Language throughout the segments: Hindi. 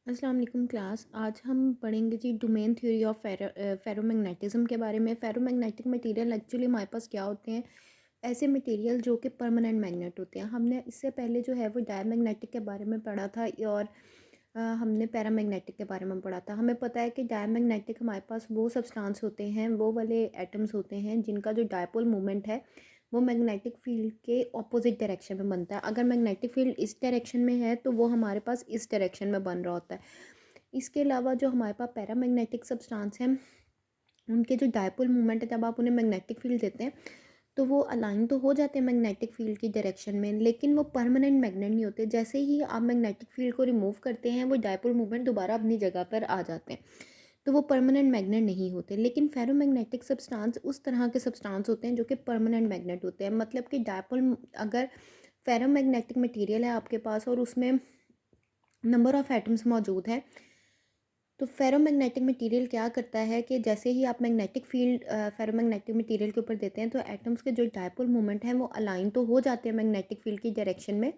अस्सलाम वालेकुम क्लास। आज हम पढ़ेंगे जी डोमेन थ्योरी ऑफ फेरोमैग्नेटिज्म के बारे में। फेरोमैग्नेटिक मटेरियल एक्चुअली हमारे पास क्या होते हैं, ऐसे मटेरियल जो कि परमानेंट मैग्नेट होते हैं। हमने इससे पहले जो है वो डायमैग्नेटिक के बारे में पढ़ा था और हमने पैरामैग्नेटिक के बारे में पढ़ा था। हमें पता है कि डायमैग्नेटिक हमारे पास वो सब्सटेंस होते हैं, वो वाले एटम्स होते हैं जिनका जो डायपोल मोमेंट है वो मैग्नेटिक फील्ड के ऑपोजिट डायरेक्शन में बनता है। अगर मैग्नेटिक फील्ड इस डायरेक्शन में है तो वो हमारे पास इस डायरेक्शन में बन रहा होता है। इसके अलावा जो हमारे पास पैरामैग्नेटिक सब्सटेंस हैं, उनके जो डायपोल मोमेंट है, जब आप उन्हें मैग्नेटिक फील्ड देते हैं तो वो अलाइन तो हो जाते हैं मैग्नेटिक फील्ड की डायरेक्शन में, लेकिन वो परमानेंट मैग्नेट नहीं होते। जैसे ही आप मैग्नेटिक फील्ड को रिमूव करते हैं वो डायपोल मूवमेंट दोबारा अपनी जगह पर आ जाते हैं, तो वो परमानेंट मैग्नेट नहीं होते। लेकिन फेरोमैग्नेटिक सब्सटेंस उस तरह के सब्सटेंस होते हैं जो कि परमानेंट मैग्नेट होते हैं। मतलब कि डायपोल, अगर फेरोमैग्नेटिक मटेरियल है आपके पास और उसमें नंबर ऑफ़ एटम्स मौजूद हैं, तो फेरोमैग्नेटिक मटेरियल क्या करता है कि जैसे ही आप मैग्नेटिक फील्ड फेरोमैग्नेटिक मटेरियल के ऊपर देते हैं तो एटम्स के जो डायपोल मोमेंट हैं वो अलाइन तो हो जाते हैं मैग्नेटिक फील्ड की डायरेक्शन में,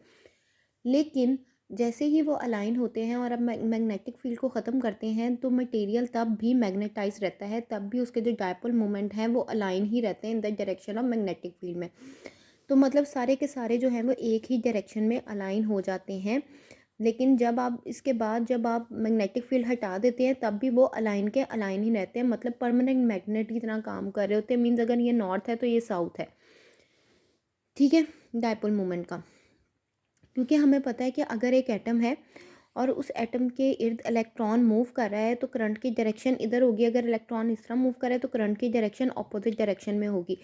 लेकिन जैसे ही वो अलाइन होते हैं और अब मैग्नेटिक फील्ड को ख़त्म करते हैं तो मटेरियल तब भी मैग्नेटाइज रहता है, तब भी उसके जो डायपोल मोमेंट हैं वो अलाइन ही रहते हैं in the direction of magnetic field में। तो मतलब सारे के सारे जो हैं वो एक ही डायरेक्शन में अलाइन हो जाते हैं। लेकिन जब आप इसके बाद जब आप मैग्नेटिक फील्ड हटा देते हैं तब भी वो अलाइन के अलाइन ही रहते हैं, मतलब परमानेंट मैग्नेट की तरह काम कर रहे होते हैं। मीन्स अगर ये नॉर्थ है तो ये साउथ है, ठीक है, डायपोल मोमेंट का। क्योंकि हमें पता है कि अगर एक एटम है और उस एटम के इर्द इलेक्ट्रॉन मूव कर रहा है तो करंट की डायरेक्शन इधर होगी, अगर इलेक्ट्रॉन इस तरह मूव कर रहा है तो करंट की डायरेक्शन अपोजिट डायरेक्शन में होगी।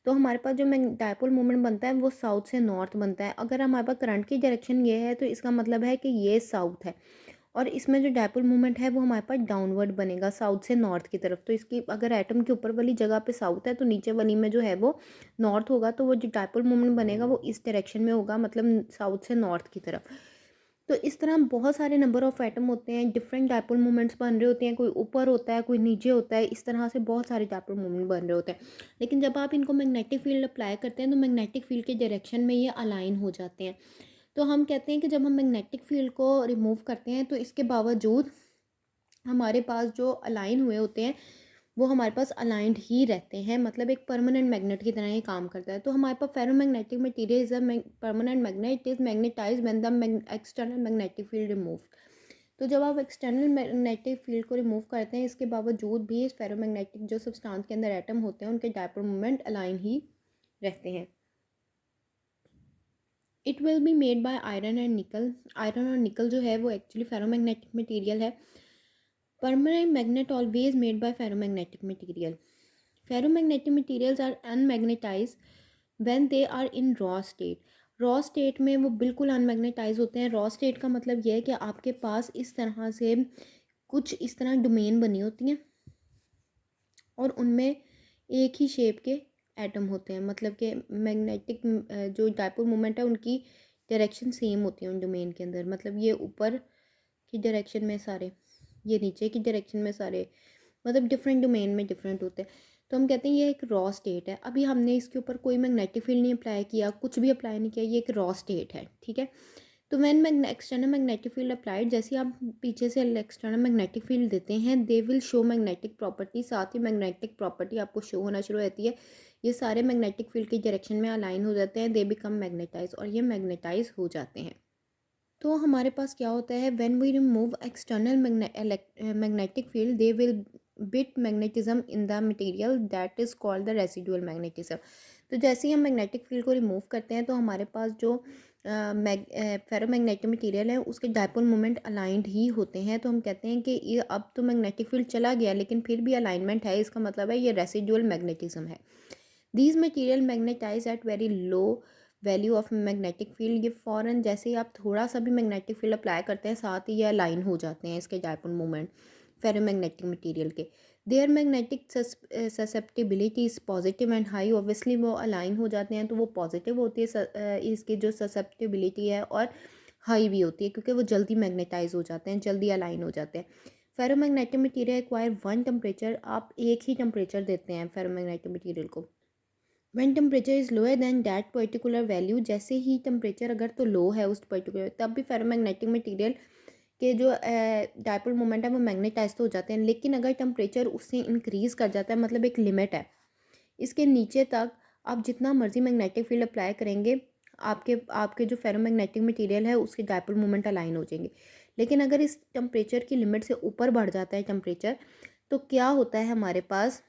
तो हमारे पास जो डायपोल मोमेंट बनता है वो साउथ से नॉर्थ बनता है। अगर हमारे पास करंट की डायरेक्शन ये है तो इसका मतलब है कि ये साउथ है, और इसमें जो डायपोल मोमेंट है वो हमारे पास डाउनवर्ड बनेगा साउथ से नॉर्थ की तरफ। तो इसकी अगर एटम के ऊपर वाली जगह पे साउथ है तो नीचे वाली में जो है वो नॉर्थ होगा, तो वो जो डायपोल मोमेंट बनेगा वो इस डायरेक्शन में होगा, मतलब साउथ से नॉर्थ की तरफ। तो इस तरह बहुत सारे नंबर ऑफ एटम होते हैं, डिफरेंट डायपोल मोमेंट्स बन रहे होते हैं, कोई ऊपर होता है कोई नीचे होता है, इस तरह से बहुत सारे डायपोल मोमेंट बन रहे होते हैं। लेकिन जब आप इनको मैग्नेटिक फील्ड अप्लाई करते हैं तो मैग्नेटिक फील्ड के डायरेक्शन में ये अलाइन हो जाते हैं। तो हम कहते हैं कि जब हम मैग्नेटिक फील्ड को रिमूव करते हैं तो इसके बावजूद हमारे पास जो अलाइन हुए होते हैं वो हमारे पास अलाइंड ही रहते हैं, मतलब एक परमानेंट मैग्नेट की तरह ही काम करता है। तो हमारे पास ferromagnetic material is a permanent magnet, is magnetize when the external magnetic field remove. तो जब आप एक्सटर्नल मैग्नेटिक फील्ड को रिमूव करते हैं इसके बावजूद भी इस फेरोमैग्नेटिक जो सब्सटेंस के अंदर एटम होते हैं उनके डायपोल मोमेंट अलाइन ही रहते हैं। It will be made by iron and निकल। आयरन और निकल जो है वो एक्चुअली फेरोमैग्नेटिक मटेरियल है। Permanent magnet always made by ferromagnetic material. Ferromagnetic materials are unmagnetized when they are in raw state. Raw state में वो बिल्कुल अनमैग्नेटाइज होते हैं। रॉ स्टेट का मतलब यह है कि आपके पास इस तरह से कुछ इस तरह डोमेन बनी होती हैं और उनमें एक ही शेप के एटम होते हैं, मतलब कि मैग्नेटिक जो डायपोल मोमेंट है उनकी डायरेक्शन सेम होती है उन डोमेन के अंदर। मतलब ये ऊपर की डायरेक्शन में सारे, ये नीचे की डायरेक्शन में सारे, मतलब डिफरेंट डोमेन में डिफरेंट होते हैं। तो हम कहते हैं ये एक रॉ स्टेट है। अभी हमने इसके ऊपर कोई मैग्नेटिक फील्ड नहीं अप्लाई किया, कुछ भी अप्लाई नहीं किया, ये एक रॉ स्टेट है, ठीक है। तो when external magnetic field applied, जैसे आप पीछे से एक्सटर्नल मैग्नेटिक फील्ड देते हैं they will show magnetic property, साथ ही मैग्नेटिक प्रॉपर्टी आपको शो होना शुरू होती है। ये सारे मैग्नेटिक फील्ड की डायरेक्शन में अलाइन हो जाते हैं, दे बिकम मैग्नेटाइज, और ये मैग्नेटाइज हो जाते हैं। तो हमारे पास क्या होता है, when we remove external magnetic field they will bit magnetism in the material that is called the residual magnetism. तो जैसे ही हम मैग्नेटिक फील्ड को रिमूव करते हैं तो हमारे पास जो फेरोमैग्नेटिक मटेरियल है उसके डायपोल मोमेंट अलाइंड ही होते हैं। तो हम कहते हैं कि ये अब तो मैग्नेटिक फील्ड चला गया लेकिन फिर भी अलाइनमेंट है, इसका मतलब है ये रेसिडुअल मैग्नेटिज्म है। These material magnetize at very low value of magnetic field. ये फ़ौरन जैसे ही आप थोड़ा सा भी मैग्नेटिक फील्ड अप्लाई करते हैं साथ ही ये अलाइन हो जाते हैं इसके डायपोल मोमेंट फेरोमैग्नेटिक मटेरियल के। Their magnetic susceptibility is positive and high. Obviously वो अलाइन हो जाते हैं तो वो पॉजिटिव होती है, इसकी जो ससेप्टिबिलिटी है, और हाई भी होती है क्योंकि वो जल्दी मैग्नेटाइज हो जाते हैं, जल्दी अलाइन हो जाते हैं। Ferromagnetic material acquire one temperature. आप एक ही टेम्परेचर देते हैं फेरोमैग्नेटिक मटेरियल को। When temperature is lower than that particular value, जैसे ही टेम्परेचर अगर तो लो है उस पर्टिकुलर, तब भी फेरोमैग्नेटिक मटेरियल कि जो डायपोल मोमेंट है वो मैग्नेटाइज तो हो जाते हैं, लेकिन अगर टेम्परेचर उससे इंक्रीज़ कर जाता है, मतलब एक लिमिट है, इसके नीचे तक आप जितना मर्जी मैग्नेटिक फील्ड अप्लाई करेंगे, आपके आपके जो फेरोमैग्नेटिक मटेरियल है उसके डायपोल मोमेंट अलाइन हो जाएंगे। लेकिन अगर इस टेम्परेचर की लिमिट से ऊपर बढ़ जाता है टेम्परेचर, तो क्या होता है हमारे पास,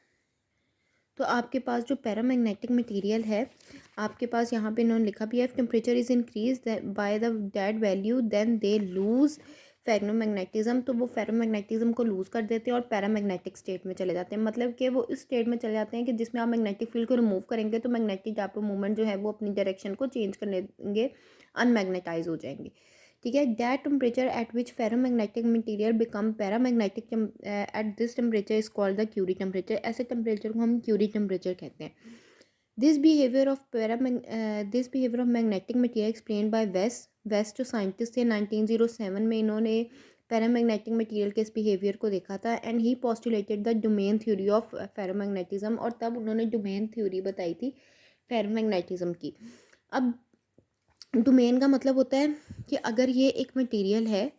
तो आपके पास जो पैरामैग्नेटिक मटेरियल है, आपके पास यहाँ पे इन्होंने लिखा भी है, temperature is increase by the that value then they lose ferromagnetism, तो वो फेरोमैग्नेटिज्म को लूज़ कर देते हैं और पैरामैग्नेटिक स्टेट में चले जाते हैं। मतलब कि वो इस स्टेट में चले जाते हैं कि जिसमें आप मैग्नेटिक फील्ड को रिमूव करेंगे तो मैग्नेटिक डायपोल मूवमेंट जो है वो अपनी डायरेक्शन को चेंज कर लेंगे, अनमैग्नेटाइज हो जाएंगे। ठीक है, that temperature at which ferromagnetic material become paramagnetic at this temperature is called the Curie temperature. ऐसे टेम्परेचर को हम क्यूरी टेम्परेचर कहते हैं। This behaviour of magnetic material explain by Weiss जो साइंटिस्ट थे 1907 में, इन्होंने पैरामैग्नेटिक मटेरियल के इस बिहेवियर को देखा था and he postulated the domain theory of ferromagnetism, और तब उन्होंने डोमेन थ्योरी बताई थी फेरोमैग्नेटिज्म की। अब डोमेन का मतलब होता है कि अगर ये एक मटेरियल है,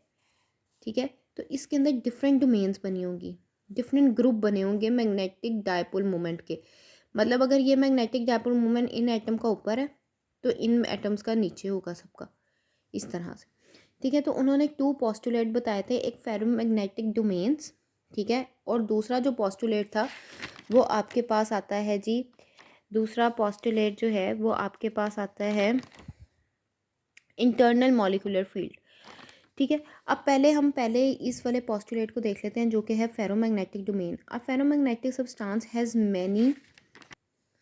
ठीक है, तो इसके अंदर डिफरेंट डोमेन्स बनी होंगी, डिफरेंट ग्रुप बने होंगे मैग्नेटिक डायपोल मोमेंट के। मतलब अगर ये magnetic dipole moment in atom का ऊपर है तो इन एटम्स का नीचे होगा सबका, इस तरह से। ठीक है, तो उन्होंने 2 पोस्टुलेट बताए थे, एक फेरोमैग्नेटिक डोमेन्स, ठीक है, और दूसरा जो पोस्टुलेट था वो आपके पास आता है जी, दूसरा पोस्टुलेट जो है वो आपके पास आता है इंटरनल मॉलिक्यूलर फील्ड। ठीक है, अब हम पहले इस वाले पोस्टुलेट को देख लेते हैं जो कि है ferromagnetic domain. A ferromagnetic substance has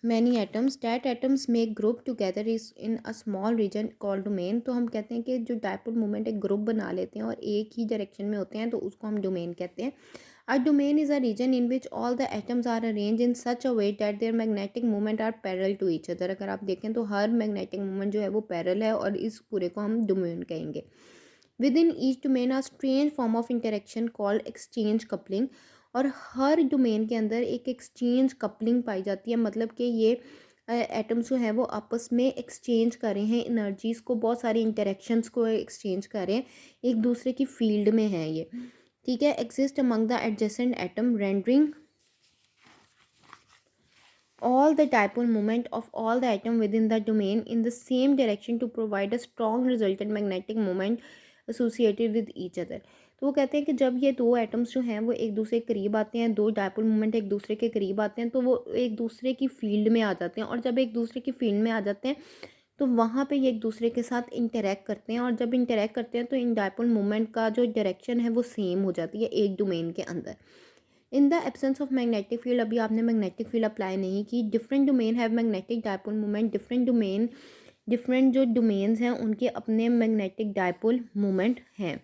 many atoms that atoms make group together is in a small reason called domain. तो हम कहते हैं कि जो डायपोल मोमेंट एक ग्रुप बना लेते हैं और एक ही डायरेक्शन में होते हैं तो उसको हम डोमेन कहते हैं। A domain is a region in which all the atoms are arrange in such a way that their magnetic movement are parallel to each other. अगर आप देखें तो हर मैग्नेटिक मूवमेंट जो है वो पैरेलल है और इस पूरे को हम डोमेन कहेंगे। Within each domain are strange form of interaction called exchange coupling, और हर डोमेन के अंदर एक एक्सचेंज कपलिंग पाई जाती है। मतलब कि ये एटम्स जो हैं वो आपस में एक्सचेंज कर रहे हैं एनर्जीज़ को, बहुत सारी इंटरेक्शंस को एक्सचेंज कर रहे हैं, एक दूसरे की फील्ड में है ये। ठीक है, exist among the adjacent atom rendering all the dipole moment of all the atom within the domain in the same direction to provide a strong resultant magnetic moment associated with each other। तो वो कहते हैं कि जब ये दो एटम्स जो हैं वो एक दूसरे के करीब आते हैं, दो डायपोल मोमेंट एक दूसरे के करीब आते हैं, तो वो एक दूसरे की फील्ड में आ जाते हैं, और जब एक दूसरे की फील्ड में आ जाते हैं तो वहाँ पे ये एक दूसरे के साथ इंटरेक्ट करते हैं, और जब इंटरेक्ट करते हैं तो इन डायपोल मोमेंट का जो डायरेक्शन है वो सेम हो जाती है एक डोमेन के अंदर। In the absence of magnetic field, अभी आपने मैग्नेटिक फील्ड अप्लाई नहीं की, different domain have magnetic dipole moment, different जो डोमेन्स हैं उनके अपने मैग्नेटिक डायपोल मोमेंट हैं।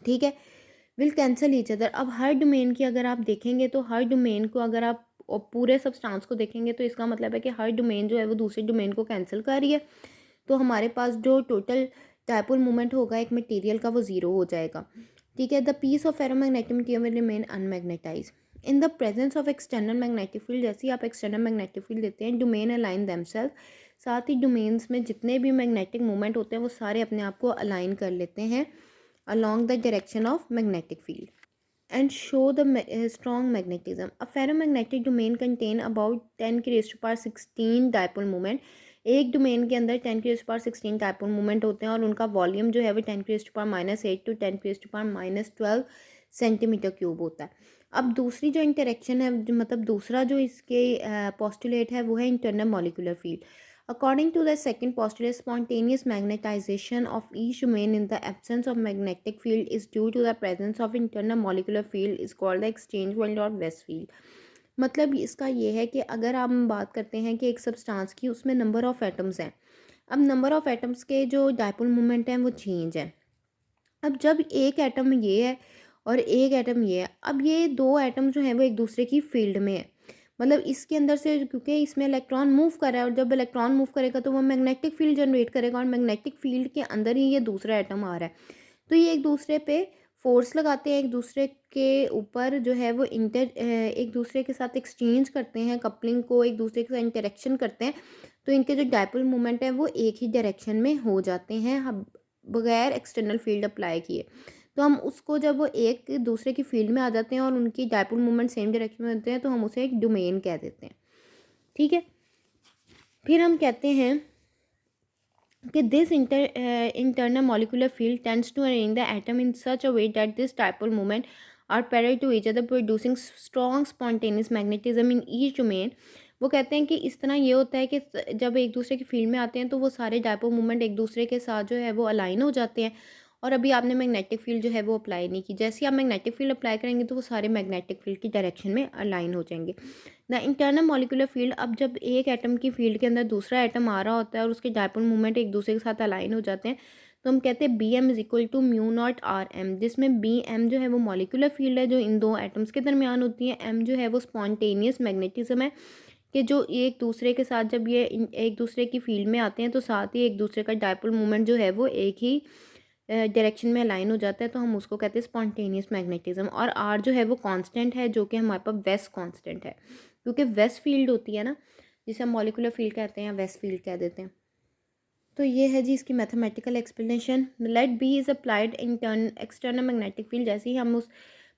ठीक है, विल कैंसिल ईच अदर। अब हर डोमेन की अगर आप देखेंगे तो हर डोमेन को अगर आप और पूरे सब्सटेंस को देखेंगे तो इसका मतलब है कि हर डोमेन जो है वो दूसरे डोमेन को कैंसिल कर रही है, तो हमारे पास जो टोटल डायपोल मोमेंट होगा एक मटेरियल का वो ज़ीरो हो जाएगा। ठीक है, the piece of ferromagnetic material will remain unmagnetize in the presence of external magnetic field. जैसे ही आप एक्सटर्नल मैग्नेटिक फील्ड देते हैं, डोमेन अलाइन देमसेल्फ, साथ ही डोमेन्स में जितने भी मैग्नेटिक मूवमेंट होते हैं वो सारे अपने आप को अलाइन कर लेते हैं along the direction of magnetic field and show the strong magnetism. A ferromagnetic domain contain about 10 की raised to power 16 dipole moment। एक डोमेन के अंदर 10 की raise to power 16 dipole moment होते हैं और उनका वॉल्यूम जो है वो 10 की रेज़ टू पावर -8 टू 10 की raise to power -12 centimetre cube होता है। अब दूसरी जो इंटरेक्शन है, मतलब दूसरा जो इसके पोस्टुलेट है वो है internal molecular field. According to the second postulate, spontaneous magnetization of each domain in the absence of magnetic field is due to the presence of internal molecular field is called the exchange field or West field। मतलब इसका ये है कि अगर हम बात करते हैं कि एक सब्सटेंस की, उसमें नंबर ऑफ़ एटम्स हैं, अब नंबर ऑफ़ एटम्स के जो डायपोल मोमेंट हैं वो चेंज है। अब जब एक एटम ये है और एक एटम ये है, अब ये दो एटम जो हैं वो एक दूसरे की फील्ड में है, मतलब इसके अंदर से, क्योंकि इसमें इलेक्ट्रॉन मूव कर रहा है और जब इलेक्ट्रॉन मूव करेगा तो वो मैग्नेटिक फील्ड जनरेट करेगा, और मैग्नेटिक फील्ड के अंदर ही ये दूसरा एटम आ रहा है, तो ये एक दूसरे पे फोर्स लगाते हैं, एक दूसरे के ऊपर जो है वो एक दूसरे के साथ एक्सचेंज करते हैं, कपलिंग को एक दूसरे के साथ इंटरेक्शन करते हैं, तो इनके जो डायपोल मोमेंट है वो एक ही डायरेक्शन में हो जाते हैं। अब बगैर एक्सटर्नल फील्ड अप्लाई किए। तो हम उसको जब वो एक दूसरे की फील्ड में आ जाते हैं और उनकी डायपोल मूवमेंट सेम डायरेक्शन में होते हैं तो हम उसे एक डोमेन कह देते हैं। ठीक है, फिर हम कहते हैं कि this internal molecular field tends to arrange the atom in such a way that this dipole moment are parallel to each other producing strong spontaneous magnetism in each domain। वो कहते हैं कि इस तरह ये होता है कि जब एक दूसरे की फील्ड में आते हैं तो वो सारे डायपोल मूवमेंट एक दूसरे के साथ जो है वो अलाइन हो जाते हैं। और अभी आपने मैग्नेटिक फील्ड जो है वो अप्लाई नहीं की, जैसे ही आप मैग्नेटिक फील्ड अप्लाई करेंगे तो वो सारे मैग्नेटिक फील्ड की डायरेक्शन में अलाइन हो जाएंगे। द इंटरनल मॉलिक्यूलर फील्ड, अब जब एक एटम की फील्ड के अंदर दूसरा एटम आ रहा होता है और उसके डायपोल मूवमेंट एक दूसरे के साथ अलाइन हो जाते हैं तो हम कहते हैं B M is equal to mu naught R M, जिसमें बी एम जो है वो मॉलिक्यूलर फील्ड है जो इन दो एटम्स के दरमियान होती है, एम जो है वो स्पॉन्टेनियस मैग्नेटिज्म है कि जो एक दूसरे के साथ जब ये एक दूसरे की फील्ड में आते हैं तो साथ ही एक दूसरे का डायपोल मूवमेंट जो है वो एक ही डायरेक्शन में अलाइन हो जाता है, तो हम उसको कहते हैं स्पॉन्टेनियस मैग्नेटिज्म। और आर जो है वो कांस्टेंट है जो कि हमारे पास वेस्ट कांस्टेंट है, क्योंकि वेस्ट फील्ड होती है ना जिसे हम मॉलिक्यूलर फील्ड कहते हैं या वेस्ट फील्ड कह देते हैं। तो ये है जी इसकी mathematical explanation. Let B is applied intern external magnetic field, जैसे ही हम उस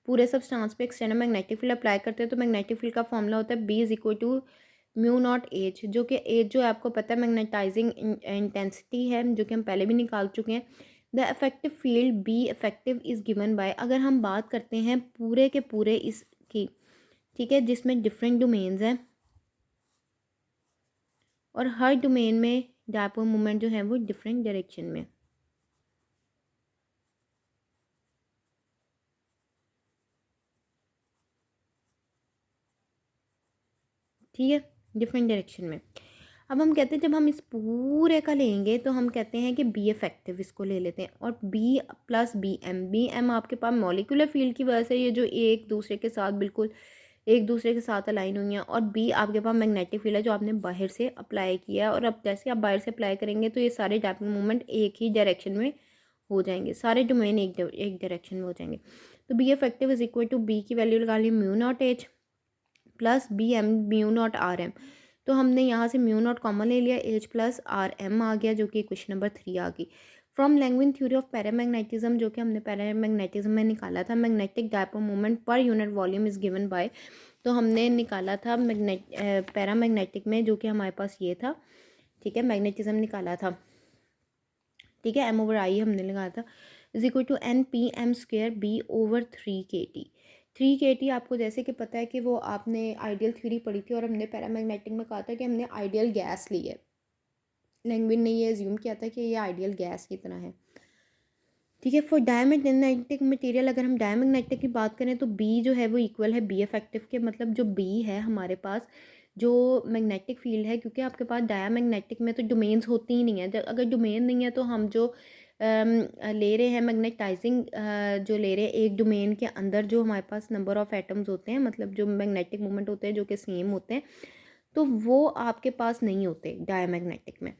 पूरे सब्सटेंस पे एक्सटर्नल मैग्नेटिक फील्ड अप्लाई करते हैं तो मैग्नेटिक फील्ड का फॉर्मूला होता है B is equal to mu naught H, जो कि एच जो है आपको पता है मैग्नेटाइजिंग इंटेंसिटी है जो कि हम पहले भी निकाल चुके हैं। The effective field be effective is given by, अगर हम बात करते हैं पूरे के पूरे इसकी, ठीक है, जिसमें डिफरेंट डोमेन्स हैं और हर डोमेन में डायपोल मोमेंट जो है वो डिफरेंट डायरेक्शन में, ठीक है, डिफरेंट डायरेक्शन में। अब हम कहते हैं जब हम इस पूरे का लेंगे तो हम कहते हैं कि बी इफेक्टिव इसको ले लेते हैं और बी प्लस बी एम आपके पास मॉलिक्यूलर फील्ड की वजह से ये जो एक दूसरे के साथ बिल्कुल एक दूसरे के साथ अलाइन हुई हैं, और बी आपके पास मैग्नेटिक फील्ड है जो आपने बाहर से अप्लाई किया है। और अब जैसे आप बाहर से अप्लाई करेंगे तो ये सारे डायपोल मूवमेंट एक ही डायरेक्शन में हो जाएंगे, सारे डोमेन एक डायरेक्शन में हो जाएंगे। तो B effective is equal to B की वैल्यू लगा ली mu naught H plus B M mu naught R M. तो हमने यहाँ से म्यू नॉट कॉमन ले लिया, एच प्लस आर एम आ गया जो कि क्वेश्चन नंबर 3 आ गई। From Langevin theory of paramagnetism, जो कि हमने पैरामैग्नेटिज्म में निकाला था, magnetic dipole movement per unit volume is given by, तो हमने निकाला था पैरामैग्नेटिक में जो कि हमारे पास ये था, ठीक है, मैग्नेटिज्म निकाला था, ठीक है, एम ओवर आई हमने लगाया था is equal to N P M square B over 3 kT। 3 kT आपको जैसे कि पता है कि वो आपने आइडियल थ्योरी पढ़ी थी और हमने पैरामैग्नेटिक में कहा था कि हमने आइडियल गैस ली है, लैंगविन ने ये एज्यूम किया था कि ये आइडियल गैस की तरह है, ठीक है। फॉर डायमैग्नेटिक मटेरियल अगर हम डायमैग्नेटिक की बात करें तो बी जो है वो इक्वल है बी इफेक्टिव के, मतलब जो बी है हमारे पास जो मैग्नेटिक फील्ड है, क्योंकि आपके पास डायमैग्नेटिक में तो डोमेन्स होती ही नहीं है, अगर डोमेन नहीं है तो हम जो ले रहे हैं मैग्नेटाइजिंग जो ले रहे हैं एक डोमेन के अंदर जो हमारे पास नंबर ऑफ़ एटम्स होते हैं, मतलब जो मैग्नेटिक मोमेंट होते हैं जो कि सेम होते हैं, तो वो आपके पास नहीं होते डायमैग्नेटिक में।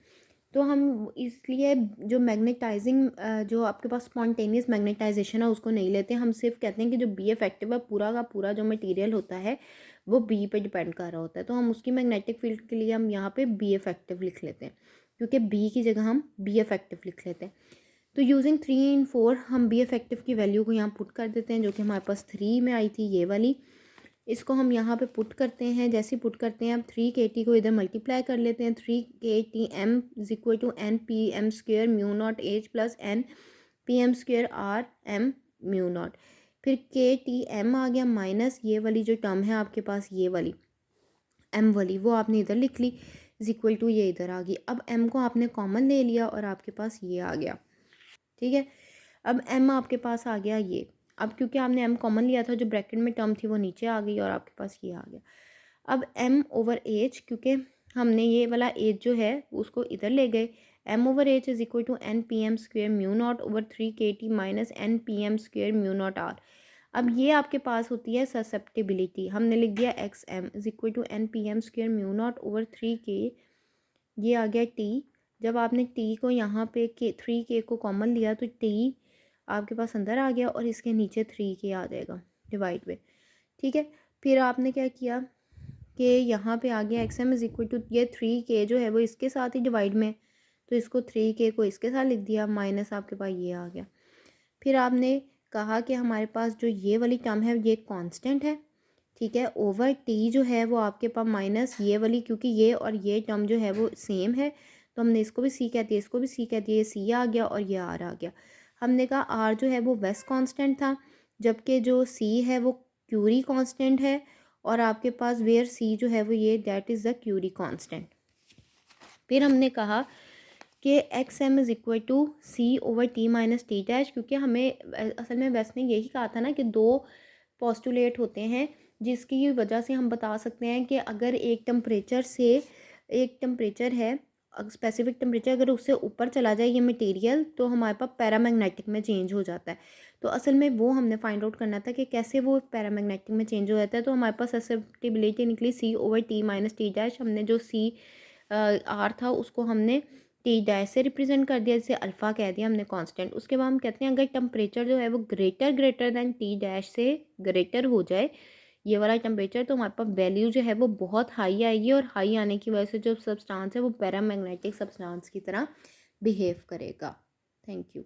तो हम इसलिए जो मैग्नेटाइजिंग जो आपके पास स्पॉन्टेनियस मैग्नेटाइजेशन है उसको नहीं लेते, हम सिर्फ कहते हैं कि जो बी इफेक्टिव है पूरा का पूरा जो मटेरियल होता है वो बी पे डिपेंड कर रहा होता है, तो हम उसकी मैग्नेटिक फील्ड के लिए हम यहाँ पे बी इफेक्टिव लिख लेते हैं, क्योंकि बी की जगह हम बी इफेक्टिव लिख लेते हैं। तो यूजिंग 3 and 4 हम बी इफेक्टिव की वैल्यू को यहाँ पुट कर देते हैं जो कि हमारे पास 3 में आई थी ये वाली, इसको हम यहाँ पे पुट करते हैं, जैसे पुट करते हैं अब 3 kT को इधर मल्टीप्लाई कर लेते हैं, 3 kT m is equal to N P M square mu naught H plus N P M square R M mu naught, फिर KTM आ गया माइनस ये वाली जो टर्म है आपके पास ये वाली m वाली वो आपने इधर लिख ली इज इक्वल टू ये इधर आ गई। अब m को आपने कॉमन ले लिया और आपके पास ये आ गया, ठीक है। अब m आपके पास आ गया ये, अब क्योंकि आपने m कॉमन लिया था जो ब्रैकेट में टर्म थी वो नीचे आ गई और आपके पास ये आ गया। अब m ओवर एच, क्योंकि हमने ये वाला एच जो है उसको इधर ले गए, m over H is equal to N P M square mu naught over 3 kT minus N P M square mu naught R. अब ये आपके पास होती है ससेप्टिबिलिटी, हमने लिख दिया X M is equal to N P M square mu naught over 3 k, ये आ गया टी। जब आपने टी को यहाँ पे के 3 k को कॉमन लिया तो टी आपके पास अंदर आ गया और इसके नीचे 3 k आ जाएगा डिवाइड में, ठीक है। फिर आपने क्या किया कि यहाँ पे आ गया X M is equal to ये 3 k जो है वो इसके साथ ही डिवाइड में तो इसको 3K को इसके साथ लिख दिया, माइनस आपके पास ये आ गया। फिर आपने कहा कि हमारे पास जो ये वाली टर्म है ये कांस्टेंट है, ठीक है, ओवर टी जो है वो आपके पास माइनस ये वाली, क्योंकि ये और ये टर्म जो है वो सेम है तो हमने इसको भी सी कह दिया, इसको भी सी कह दिया, ये सी आ गया और ये आर आ गया। हमने कहा आर जो है वो वेस्ट कांस्टेंट था, जबकि जो सी है वो क्यूरी कांस्टेंट है, और आपके पास वेयर सी जो है वो ये that is the Curie constant. फिर हमने कहा कि X M is equal to C over T minus T dash, क्योंकि हमें असल में वेस्ट ने यही कहा था ना कि दो पोस्टुलेट होते हैं जिसकी वजह से हम बता सकते हैं कि अगर एक टेम्परेचर है, स्पेसिफिक टेम्परेचर अगर उससे ऊपर चला जाए ये मटेरियल तो हमारे पास पैरामैग्नेटिक में चेंज हो जाता है। तो असल में वो हमने फाइंड आउट करना था कि कैसे वो पैरामैग्नेटिक में चेंज हो जाता है। तो हमारे पास ससेप्टिबिलिटी निकली C over T minus T dash. हमने जो सी आर था उसको हमने टी डैश से रिप्रेजेंट कर दिया, जैसे अल्फ़ा कह दिया हमने कांस्टेंट। उसके बाद हम कहते हैं अगर टेम्परेचर जो है वो ग्रेटर दैन टी डैश से ग्रेटर हो जाए ये वाला टेम्परेचर, तो हमारे पास वैल्यू जो है वो बहुत हाई आएगी, और हाई आने की वजह से जो सब्सटेंस है वो पैरामैग्नेटिक सब्सटेंस की तरह बिहेव करेगा। Thank you.